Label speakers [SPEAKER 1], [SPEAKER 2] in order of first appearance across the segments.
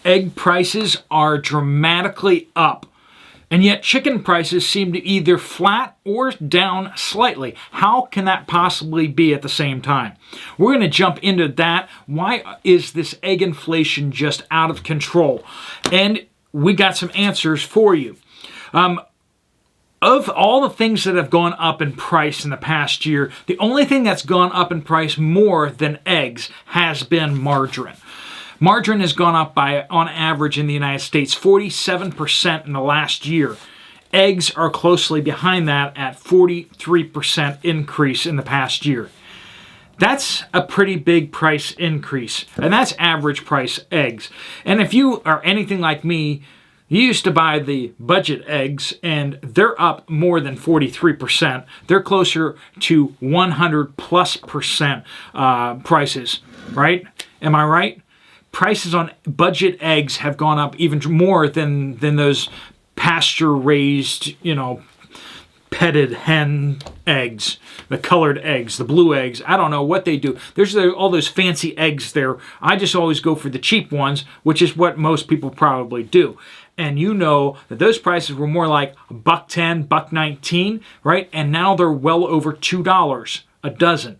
[SPEAKER 1] Egg prices are dramatically up. And yet chicken prices seem to either flat or down slightly. How can that possibly be at the same time? We're going to jump into that. Why is this egg inflation just out of control? And we got some answers for you. Of all the things that have gone up in price in the past year, the only thing that's gone up in price more than eggs has been margarine. Margarine has gone up by, on average in the United States, 47% in the last year. Eggs are closely behind that at 43% increase in the past year. That's a pretty big price increase, and that's average price eggs. And if you are anything like me, you used to buy the budget eggs, and they're up more than 43%. They're closer to 100+% prices, right? Am I right? Prices on budget eggs have gone up even more than those pasture-raised, petted hen eggs, the colored eggs, the blue eggs. I don't know what they do. There's all those fancy eggs there. I just always go for the cheap ones, which is what most people probably do. And you know that those prices were more like $1.10, $1.19, right? And now they're well over $2 a dozen.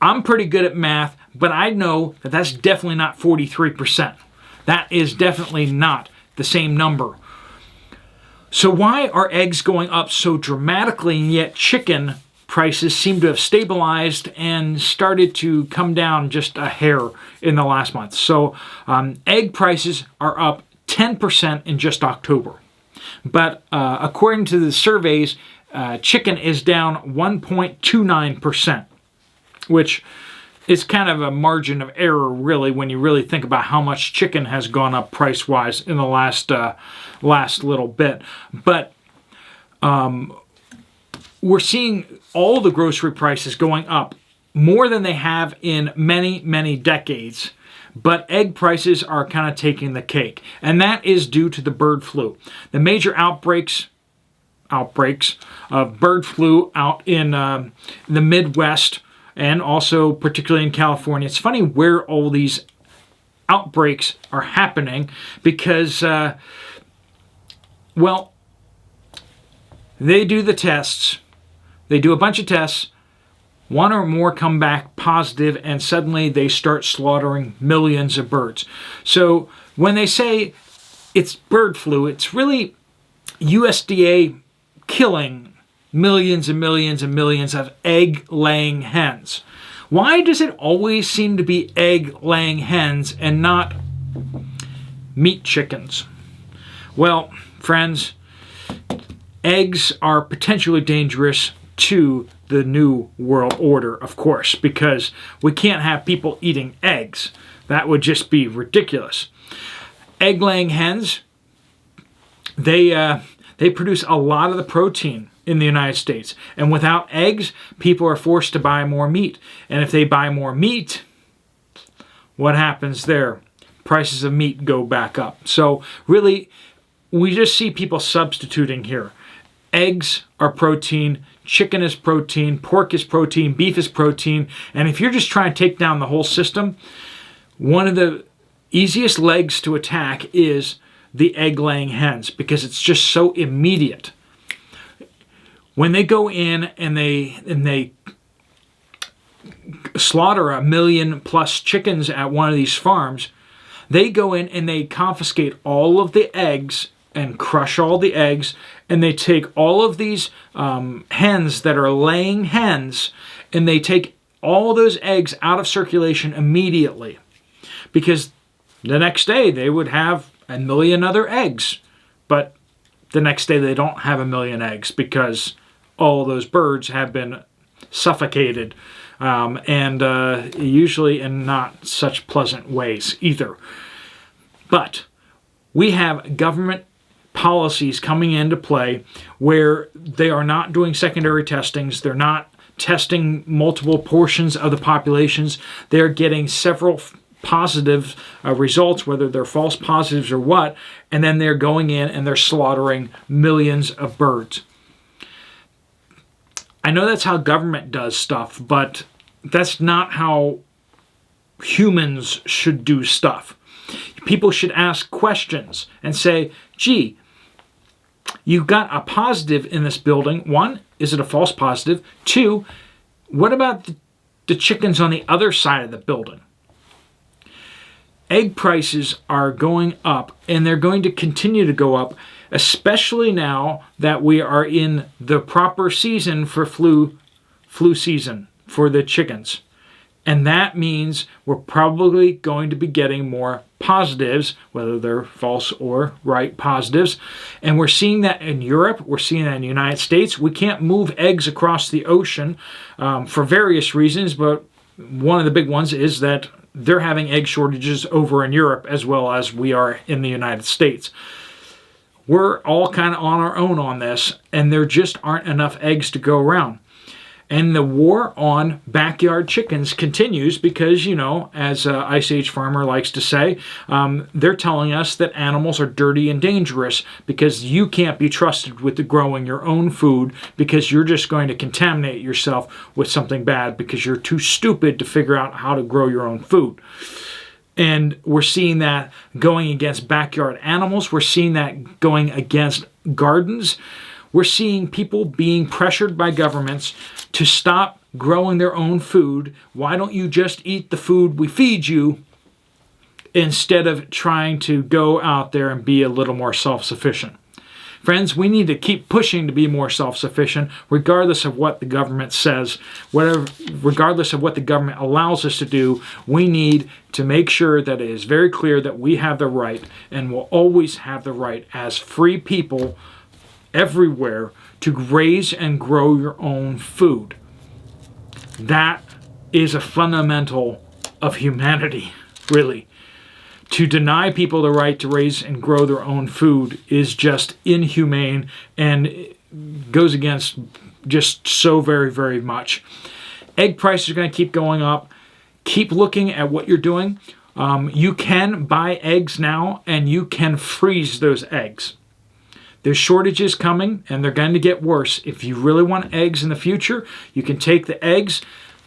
[SPEAKER 1] I'm pretty good at math, but I know that that's definitely not 43%. That is definitely not the same number. So why are eggs going up so dramatically, and yet chicken prices seem to have stabilized and started to come down just a hair in the last month? So egg prices are up 10% in just October. But according to the surveys, chicken is down 1.29%. Which is kind of a margin of error, really, when you really think about how much chicken has gone up price-wise in the last little bit. But we're seeing all the grocery prices going up more than they have in many, many decades. But egg prices are kind of taking the cake, and that is due to the bird flu. The major outbreaks of bird flu out in the Midwest, and also particularly in California. It's funny where all these outbreaks are happening because, they do the tests. They do a bunch of tests. One or more come back positive, and suddenly they start slaughtering millions of birds. So when they say it's bird flu, it's really USDA killing millions and millions and millions of egg-laying hens. Why does it always seem to be egg-laying hens and not meat chickens? Well, friends, eggs are potentially dangerous to the New World Order, of course, because we can't have people eating eggs. That would just be ridiculous. Egg-laying hens, they produce a lot of the protein in the United States. And without eggs, people are forced to buy more meat. And if they buy more meat, what happens there? Prices of meat go back up. So really, we just see people substituting here. Eggs are protein, chicken is protein, pork is protein, beef is protein. And if you're just trying to take down the whole system, one of the easiest legs to attack is the egg-laying hens, because it's just so immediate. When they go in and they slaughter 1 million+ chickens at one of these farms, they go in and they confiscate all of the eggs and crush all the eggs, and they take all of these hens that are laying hens, and they take all those eggs out of circulation immediately, because the next day they would have 1 million other eggs, but the next day they don't have 1 million eggs because all those birds have been suffocated, and usually in not such pleasant ways either. But we have government policies coming into play where they are not doing secondary testings. They're not testing multiple portions of the populations. They're getting several positive results, whether they're false positives or what, and then they're going in and they're slaughtering millions of birds. I know that's how government does stuff, but that's not how humans should do stuff. People should ask questions and say, gee, you've got a positive in this building. One, is it a false positive? Two, what about the chickens on the other side of the building? Egg prices are going up, and they're going to continue to go up, especially now that we are in the proper season for flu season for the chickens. And that means we're probably going to be getting more positives, whether they're false or right positives. And we're seeing that in Europe. We're seeing that in the United States. We can't move eggs across the ocean for various reasons, but one of the big ones is that they're having egg shortages over in Europe as well as we are in the United States. We're all kind of on our own on this, and there just aren't enough eggs to go around. And the war on backyard chickens continues because, you know, as Ice Age Farmer likes to say, they're telling us that animals are dirty and dangerous because you can't be trusted with growing your own food because you're just going to contaminate yourself with something bad because you're too stupid to figure out how to grow your own food. And we're seeing that going against backyard animals. We're seeing that going against gardens. We're seeing people being pressured by governments to stop growing their own food. Why don't you just eat the food we feed you instead of trying to go out there and be a little more self-sufficient? Friends, we need to keep pushing to be more self-sufficient regardless of what the government says, regardless of what the government allows us to do. We need to make sure that it is very clear that we have the right and will always have the right as free people everywhere to raise and grow your own food. That is a fundamental of humanity, really. To deny people the right to raise and grow their own food is just inhumane and goes against just so very, very much. Egg prices are going to keep going up. Keep looking at what you're doing. You can buy eggs now, and you can freeze those eggs. There's shortages coming, and they're going to get worse. If you really want eggs in the future, you can take the eggs,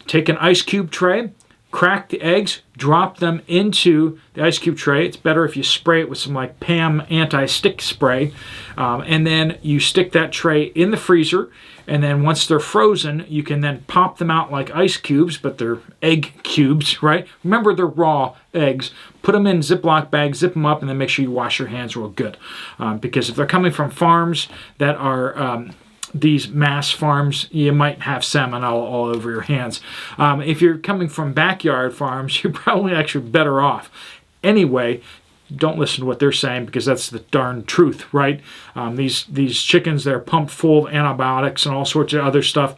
[SPEAKER 1] take an ice cube tray, crack the eggs, drop them into the ice cube tray. It's better if you spray it with some like Pam anti-stick spray. And then you stick that tray in the freezer. And then once they're frozen, you can then pop them out like ice cubes, but they're egg cubes, right? Remember, they're raw eggs. Put them in Ziploc bags, zip them up, and then make sure you wash your hands real good. Because if they're coming from farms that are these mass farms, you might have salmonella all over your hands. If you're coming from backyard farms, you're probably actually better off. Anyway, don't listen to what they're saying because that's the darn truth, right? These chickens that are pumped full of antibiotics and all sorts of other stuff,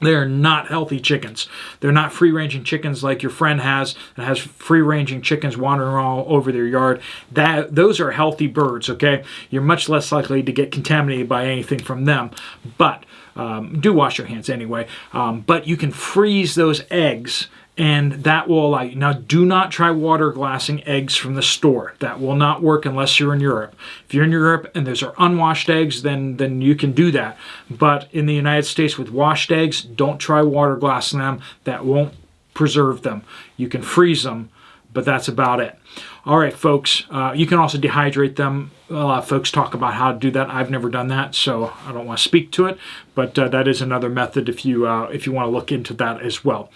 [SPEAKER 1] they're not healthy chickens. They're not free-ranging chickens like your friend has, that has free-ranging chickens wandering all over their yard. Those are healthy birds, okay? You're much less likely to get contaminated by anything from them. But do wash your hands anyway. But you can freeze those eggs, and that will allow you. Now, do not try water glassing eggs from the store. That will not work unless you're in Europe. If you're in Europe and those are unwashed eggs, then you can do that. But in the United States with washed eggs, don't try water glassing them. That won't preserve them. You can freeze them, but that's about it. All right, folks, you can also dehydrate them. A lot of folks talk about how to do that. I've never done that, so I don't want to speak to it, but that is another method if you want to look into that as well.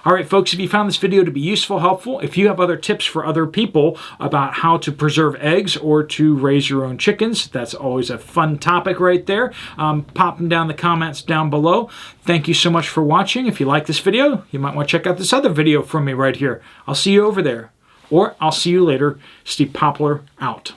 [SPEAKER 1] All right, folks, if you found this video to be useful, helpful, if you have other tips for other people about how to preserve eggs or to raise your own chickens, that's always a fun topic right there. Pop them down in the comments down below. Thank you so much for watching. If you like this video, you might want to check out this other video from me right here. I'll see you over there. Or I'll see you later. Steve Poplar out.